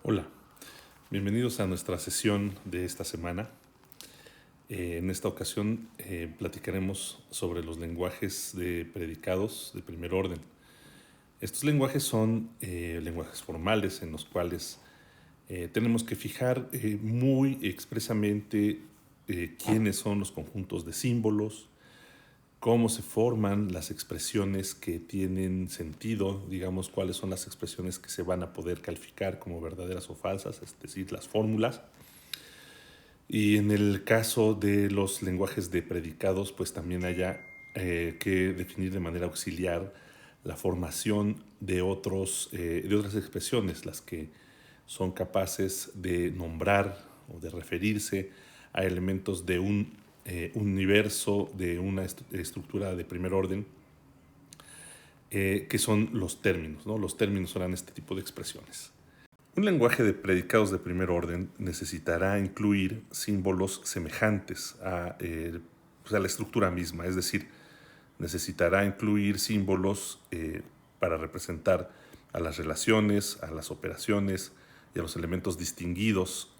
Hola, bienvenidos a nuestra sesión de esta semana. En esta ocasión platicaremos sobre los lenguajes de predicados de primer orden. Estos lenguajes son lenguajes formales en los cuales tenemos que fijar muy expresamente quiénes son los conjuntos de símbolos, cómo se forman las expresiones que tienen sentido, digamos, cuáles son las expresiones que se van a poder calificar como verdaderas o falsas, es decir, las fórmulas. Y en el caso de los lenguajes de predicados, pues también haya que definir de manera auxiliar la formación de otras expresiones, las que son capaces de nombrar o de referirse a elementos de un universo, de una estructura de primer orden, que son los términos, ¿no? Los términos serán este tipo de expresiones. Un lenguaje de predicados de primer orden necesitará incluir símbolos semejantes a la estructura misma, es decir, necesitará incluir símbolos para representar a las relaciones, a las operaciones y a los elementos distinguidos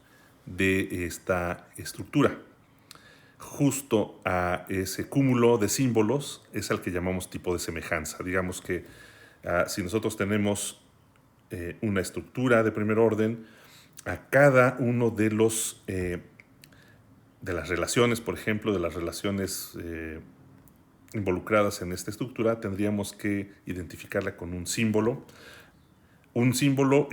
de esta estructura. Justo a ese cúmulo de símbolos es al que llamamos tipo de semejanza. Digamos que si nosotros tenemos una estructura de primer orden, a cada uno de las relaciones, por ejemplo, de las relaciones involucradas en esta estructura, tendríamos que identificarla con un símbolo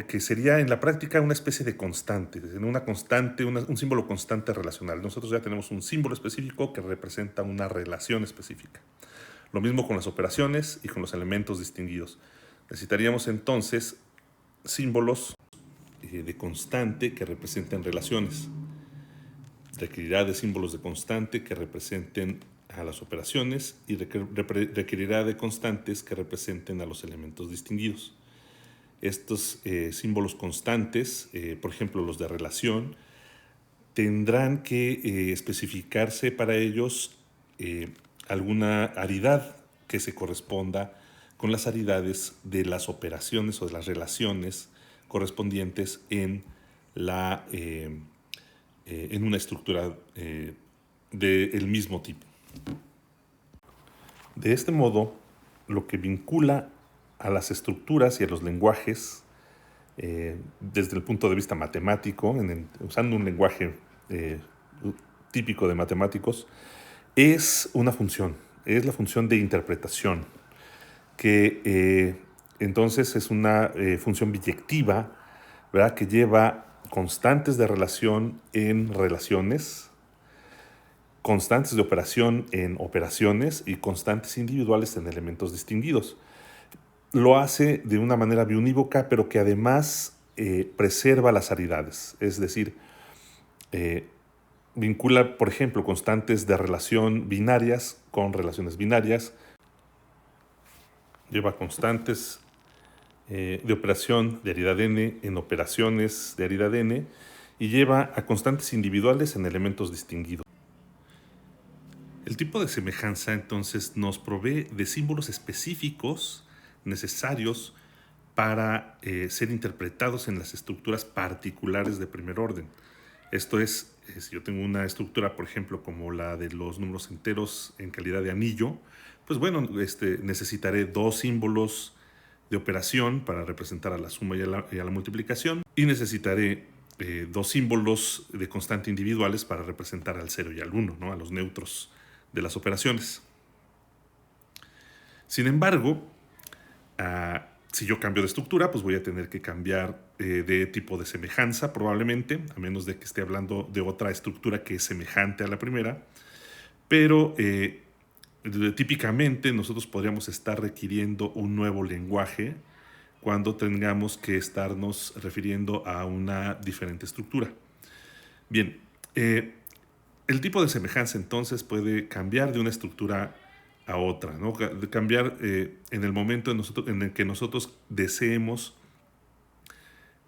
que sería en la práctica una especie de constante, un símbolo constante relacional. Nosotros ya tenemos un símbolo específico que representa una relación específica. Lo mismo con las operaciones y con los elementos distinguidos. Necesitaríamos entonces símbolos de constante que representen relaciones. Requerirá de símbolos de constante que representen a las operaciones y requerirá de constantes que representen a los elementos distinguidos. Estos símbolos constantes, por ejemplo los de relación, tendrán que especificarse para ellos alguna aridad que se corresponda con las aridades de las operaciones o de las relaciones correspondientes en una estructura del mismo tipo. De este modo, lo que vincula a las estructuras y a los lenguajes desde el punto de vista matemático, usando un lenguaje típico de matemáticos, es una función, es la función de interpretación, que entonces es una función biyectiva, ¿verdad?, que lleva constantes de relación en relaciones, constantes de operación en operaciones y constantes individuales en elementos distinguidos. Lo hace de una manera biunívoca, pero que además preserva las aridades, es decir, vincula, por ejemplo, constantes de relación binarias con relaciones binarias, lleva constantes de operación de aridad n en operaciones de aridad n y lleva a constantes individuales en elementos distinguidos. El tipo de semejanza entonces nos provee de símbolos específicos necesarios para ser interpretados en las estructuras particulares de primer orden. Esto es, si yo tengo una estructura, por ejemplo, como la de los números enteros en calidad de anillo, pues bueno, necesitaré dos símbolos de operación para representar a la suma y a la multiplicación, y necesitaré dos símbolos de constante individuales para representar al 0 y al 1, ¿no?, a los neutros de las operaciones. Sin embargo, si yo cambio de estructura, pues voy a tener que cambiar de tipo de semejanza probablemente, a menos de que esté hablando de otra estructura que es semejante a la primera. Pero típicamente nosotros podríamos estar requiriendo un nuevo lenguaje cuando tengamos que estarnos refiriendo a una diferente estructura. Bien, el tipo de semejanza entonces puede cambiar de una estructura a otra, ¿no? Cambiar en el momento en el que nosotros deseemos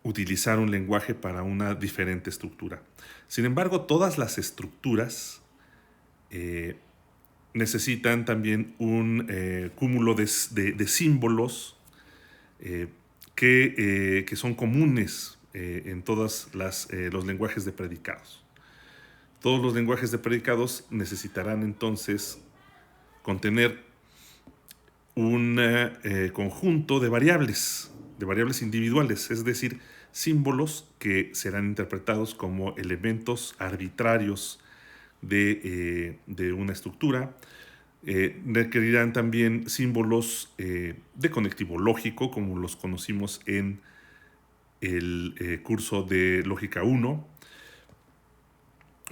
utilizar un lenguaje para una diferente estructura. Sin embargo, todas las estructuras necesitan también un cúmulo de símbolos que son comunes en todos los lenguajes de predicados. Todos los lenguajes de predicados necesitarán entonces contener un conjunto de variables individuales, es decir, símbolos que serán interpretados como elementos arbitrarios de una estructura. Requerirán también símbolos de conectivo lógico, como los conocimos en el curso de Lógica 1.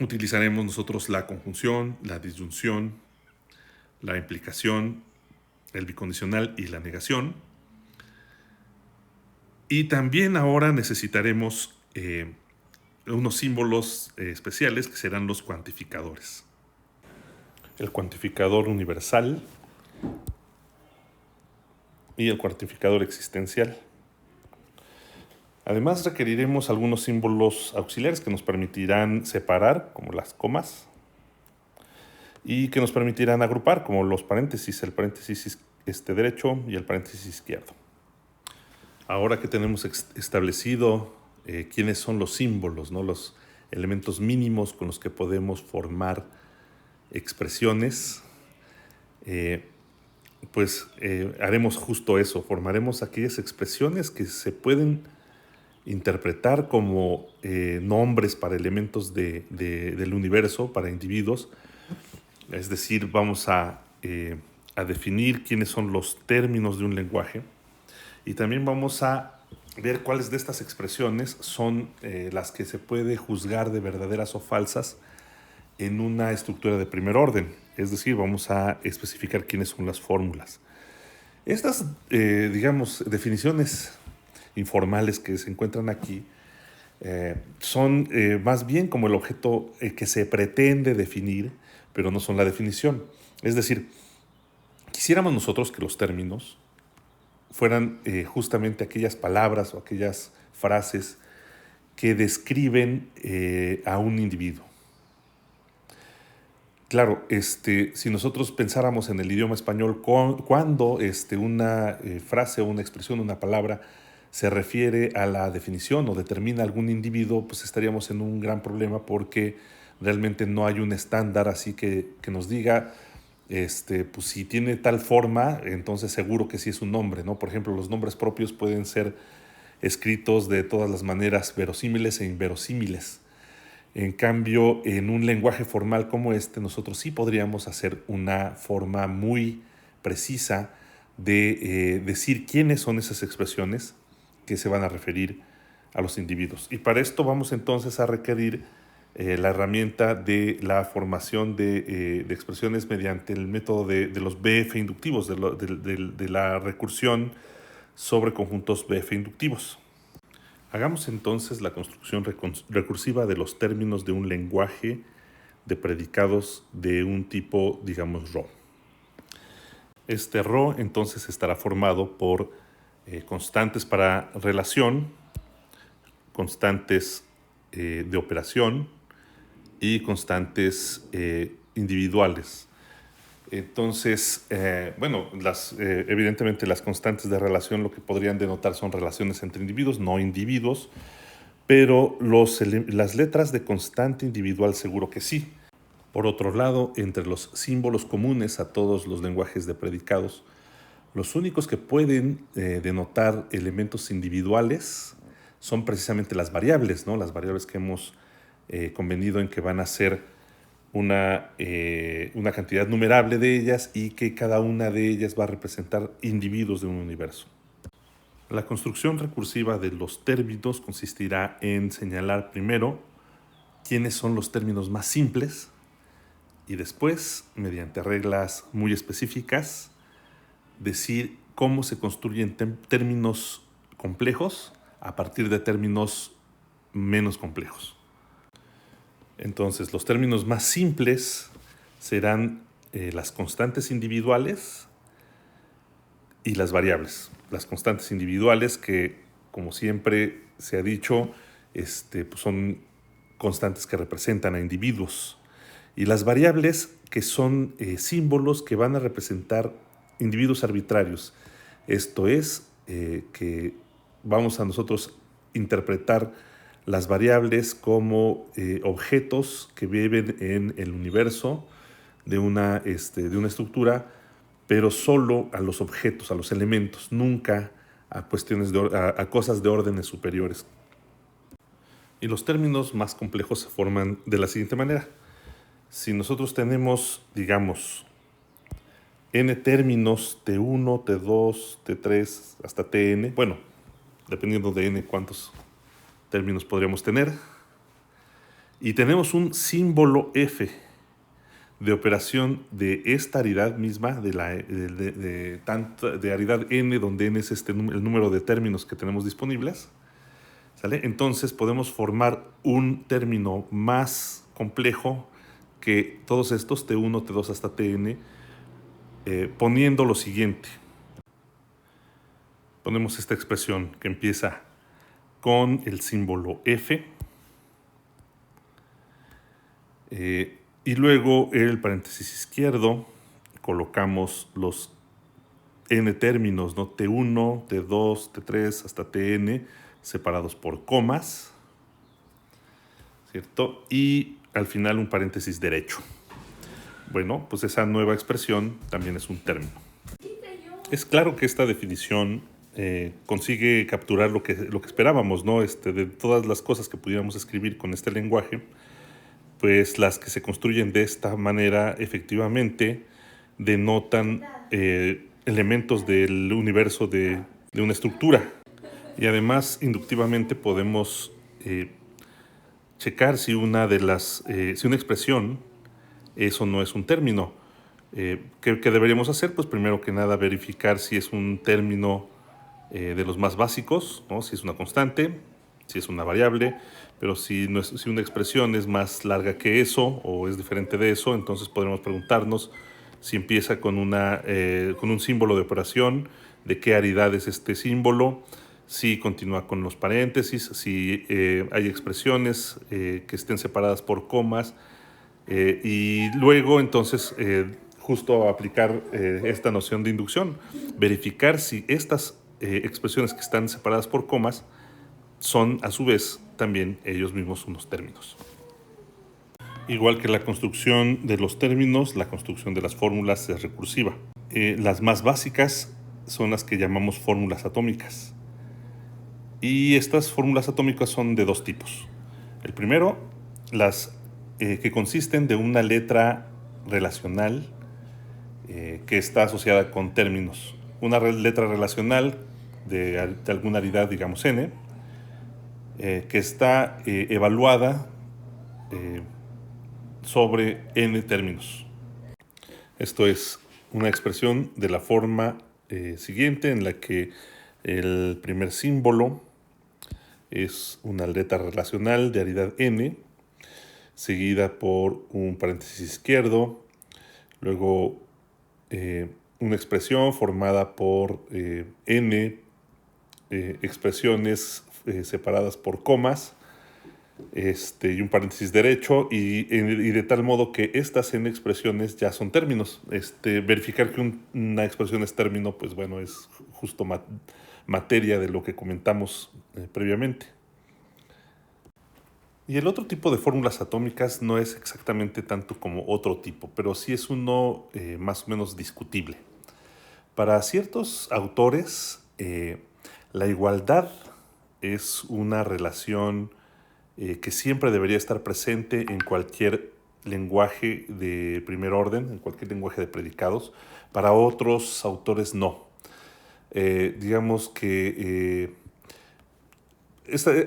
Utilizaremos nosotros la conjunción, la disyunción, la implicación, el bicondicional y la negación. Y también ahora necesitaremos unos símbolos especiales que serán los cuantificadores. El cuantificador universal y el cuantificador existencial. Además requeriremos algunos símbolos auxiliares que nos permitirán separar, como las comas, y que nos permitirán agrupar, como los paréntesis, el paréntesis derecho y el paréntesis izquierdo. Ahora que tenemos establecido quiénes son los símbolos, ¿no? Los elementos mínimos con los que podemos formar expresiones, haremos justo eso, formaremos aquellas expresiones que se pueden interpretar como nombres para elementos del universo, para individuos. Es decir, vamos a definir quiénes son los términos de un lenguaje, y también vamos a ver cuáles de estas expresiones son las que se puede juzgar de verdaderas o falsas en una estructura de primer orden. Es decir, vamos a especificar quiénes son las fórmulas. Estas, definiciones informales que se encuentran aquí son más bien como el objeto que se pretende definir, pero no son la definición. Es decir, quisiéramos nosotros que los términos fueran justamente aquellas palabras o aquellas frases que describen a un individuo. Claro, si nosotros pensáramos en el idioma español, cuando una frase o una expresión, una palabra, se refiere a la definición o determina algún individuo, pues estaríamos en un gran problema, porque realmente no hay un estándar así que nos diga, pues si tiene tal forma, entonces seguro que sí es un nombre, ¿no? Por ejemplo, los nombres propios pueden ser escritos de todas las maneras, verosímiles e inverosímiles. En cambio, en un lenguaje formal como nosotros sí podríamos hacer una forma muy precisa de decir quiénes son esas expresiones que se van a referir a los individuos. Y para esto vamos entonces a requerir la herramienta de la formación de expresiones mediante el método de los BF inductivos, de la recursión sobre conjuntos BF inductivos. Hagamos entonces la construcción recursiva de los términos de un lenguaje de predicados de un tipo, digamos, RO. Este RO entonces estará formado por constantes para relación, constantes de operación y constantes individuales. Entonces, evidentemente las constantes de relación lo que podrían denotar son relaciones entre individuos, no individuos, pero las letras de constante individual seguro que sí. Por otro lado, entre los símbolos comunes a todos los lenguajes de predicados, los únicos que pueden denotar elementos individuales son precisamente las variables, ¿no? Las variables que hemos convenido en que van a ser una cantidad numerable de ellas, y que cada una de ellas va a representar individuos de un universo. La construcción recursiva de los términos consistirá en señalar primero quiénes son los términos más simples, y después, mediante reglas muy específicas, decir cómo se construyen términos complejos a partir de términos menos complejos. Entonces, los términos más simples serán las constantes individuales y las variables. Las constantes individuales que, como siempre se ha dicho, pues son constantes que representan a individuos. Y las variables, que son símbolos que van a representar individuos arbitrarios. Esto es, que vamos a nosotros interpretar las variables como objetos que viven en el universo de una estructura, pero solo a los objetos, a los elementos, nunca a cuestiones a cosas de órdenes superiores. Y los términos más complejos se forman de la siguiente manera. Si nosotros tenemos, digamos, n términos T1, T2, T3, hasta Tn, bueno, dependiendo de n cuántos términos podríamos tener, y tenemos un símbolo f de operación de esta aridad misma, de aridad n, donde n es el número de términos que tenemos disponibles, ¿sale? Entonces podemos formar un término más complejo que todos estos, T1, T2 hasta Tn, poniendo lo siguiente. Ponemos esta expresión que empieza con el símbolo f, y luego el paréntesis izquierdo colocamos los n términos, ¿no? T1, T2, T3 hasta Tn, separados por comas, ¿cierto? Y al final un paréntesis derecho. Bueno, pues esa nueva expresión también es un término. Es claro que esta definición consigue capturar lo que esperábamos, ¿no? De todas las cosas que pudiéramos escribir con este lenguaje, pues las que se construyen de esta manera efectivamente denotan elementos del universo de una estructura. Y además, inductivamente podemos checar si una expresión es o no es un término. ¿Qué deberíamos hacer? Pues primero que nada verificar si es un término de los más básicos, ¿no? Si es una constante, si es una variable, pero si una expresión es más larga que eso o es diferente de eso, entonces podremos preguntarnos si empieza con un símbolo de operación, de qué aridad es este símbolo, si continúa con los paréntesis, si hay expresiones que estén separadas por comas, y luego entonces justo aplicar esta noción de inducción, verificar si estas expresiones que están separadas por comas son a su vez también ellos mismos unos términos. Igual que la construcción de los términos, la construcción de las fórmulas es recursiva. Las más básicas son las que llamamos fórmulas atómicas. Y estas fórmulas atómicas son de dos tipos. El primero, las que consisten de una letra relacional que está asociada con términos. Una letra relacional de alguna aridad, digamos n, que está evaluada sobre n términos. Esto es una expresión de la forma siguiente, en la que el primer símbolo es una letra relacional de aridad n, seguida por un paréntesis izquierdo, luego una expresión formada por n expresiones separadas por comas, y un paréntesis derecho, y de tal modo que estas n expresiones ya son términos. Verificar que una expresión es término, pues bueno, es justo materia de lo que comentamos previamente. Y el otro tipo de fórmulas atómicas no es exactamente tanto como otro tipo, pero sí es uno más o menos discutible. Para ciertos autores, la igualdad es una relación que siempre debería estar presente en cualquier lenguaje de primer orden, en cualquier lenguaje de predicados. Para otros autores no. Digamos que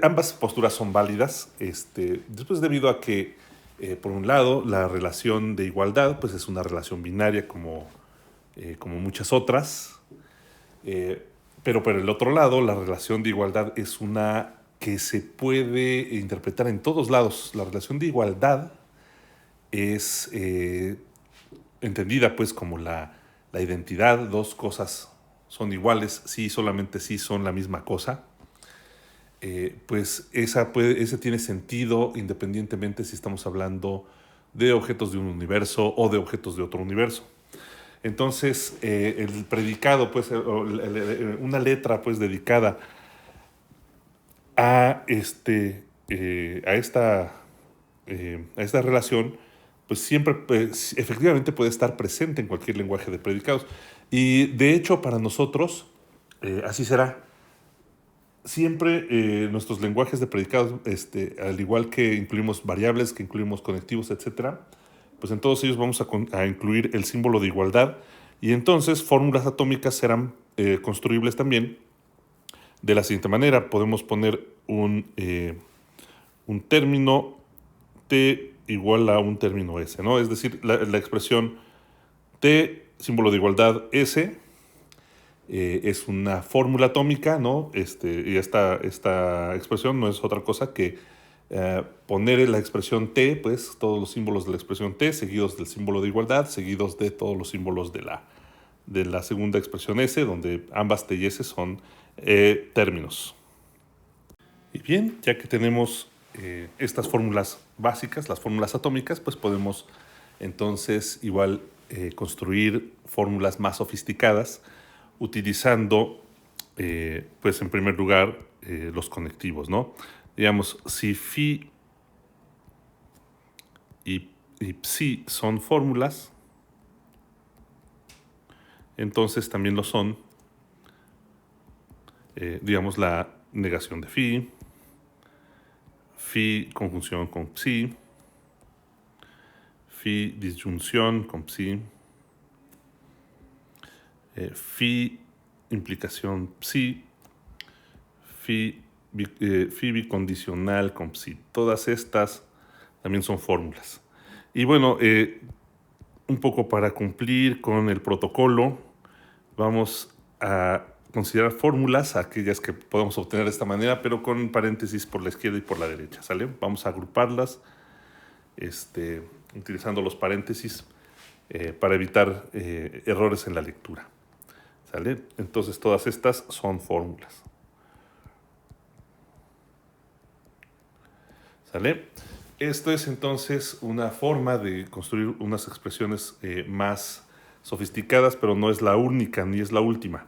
ambas posturas son válidas, después debido a que, por un lado, la relación de igualdad pues es una relación binaria como muchas otras, pero por el otro lado, la relación de igualdad es una que se puede interpretar en todos lados. La relación de igualdad es entendida pues como la identidad, dos cosas son iguales, sí, solamente sí son la misma cosa. Pues ese tiene sentido independientemente si estamos hablando de objetos de un universo o de objetos de otro universo. Entonces, el predicado, pues, una letra pues dedicada a esta relación, pues siempre, pues, efectivamente puede estar presente en cualquier lenguaje de predicados. Y de hecho, para nosotros, así será. Siempre nuestros lenguajes de predicados, al igual que incluimos variables, que incluimos conectivos, etcétera, pues en todos ellos vamos a incluir el símbolo de igualdad, y entonces fórmulas atómicas serán construibles también de la siguiente manera. Podemos poner un término T igual a un término S, ¿no? Es decir, la expresión T, símbolo de igualdad S, es una fórmula atómica, ¿no? Y esta expresión no es otra cosa que poner la expresión T, pues todos los símbolos de la expresión T, seguidos del símbolo de igualdad, seguidos de todos los símbolos de la segunda expresión S, donde ambas T y S son términos. Y bien, ya que tenemos estas fórmulas básicas, las fórmulas atómicas, pues podemos entonces igual construir fórmulas más sofisticadas utilizando, pues en primer lugar, los conectivos, ¿no? Digamos, si phi y psi son fórmulas, entonces también lo son, digamos, la negación de phi conjunción con psi, phi disyunción con psi, phi implicación psi, phi bicondicional con psi. Todas estas también son fórmulas. Y bueno, un poco para cumplir con el protocolo, vamos a considerar fórmulas, aquellas que podemos obtener de esta manera, pero con paréntesis por la izquierda y por la derecha, ¿sale? Vamos a agruparlas utilizando los paréntesis para evitar errores en la lectura, ¿sale? Entonces todas estas son fórmulas, ¿sale? Esto es entonces una forma de construir unas expresiones más sofisticadas, pero no es la única ni es la última.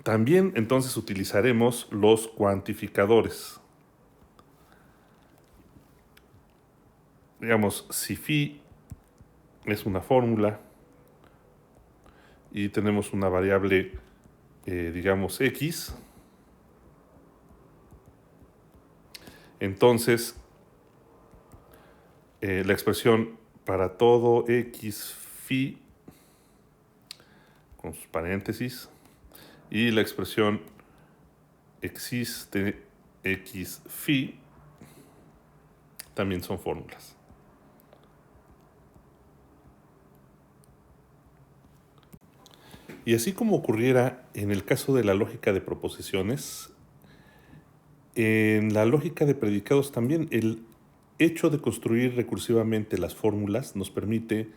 También entonces utilizaremos los cuantificadores. Digamos, si phi es una fórmula y tenemos una variable, digamos, x, entonces la expresión para todo x phi, con sus paréntesis, y la expresión existe x phi también son fórmulas. Y así como ocurriera en el caso de la lógica de proposiciones, en la lógica de predicados también el hecho de construir recursivamente las fórmulas nos permite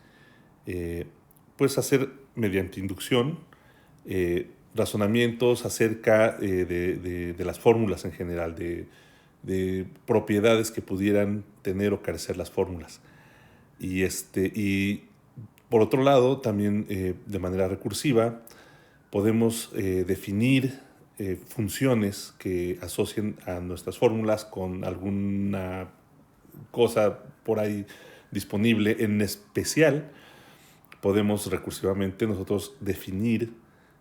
pues hacer mediante inducción razonamientos acerca de las fórmulas en general, de propiedades que pudieran tener o carecer las fórmulas. Y por otro lado, también de manera recursiva, podemos definir funciones que asocien a nuestras fórmulas con alguna cosa por ahí disponible. En especial, podemos recursivamente nosotros definir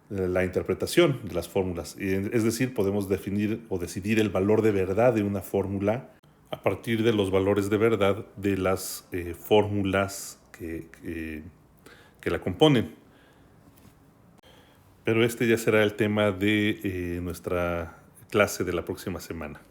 la interpretación de las fórmulas. Es decir, podemos definir o decidir el valor de verdad de una fórmula a partir de los valores de verdad de las fórmulas que la componen. Pero este ya será el tema de nuestra clase de la próxima semana.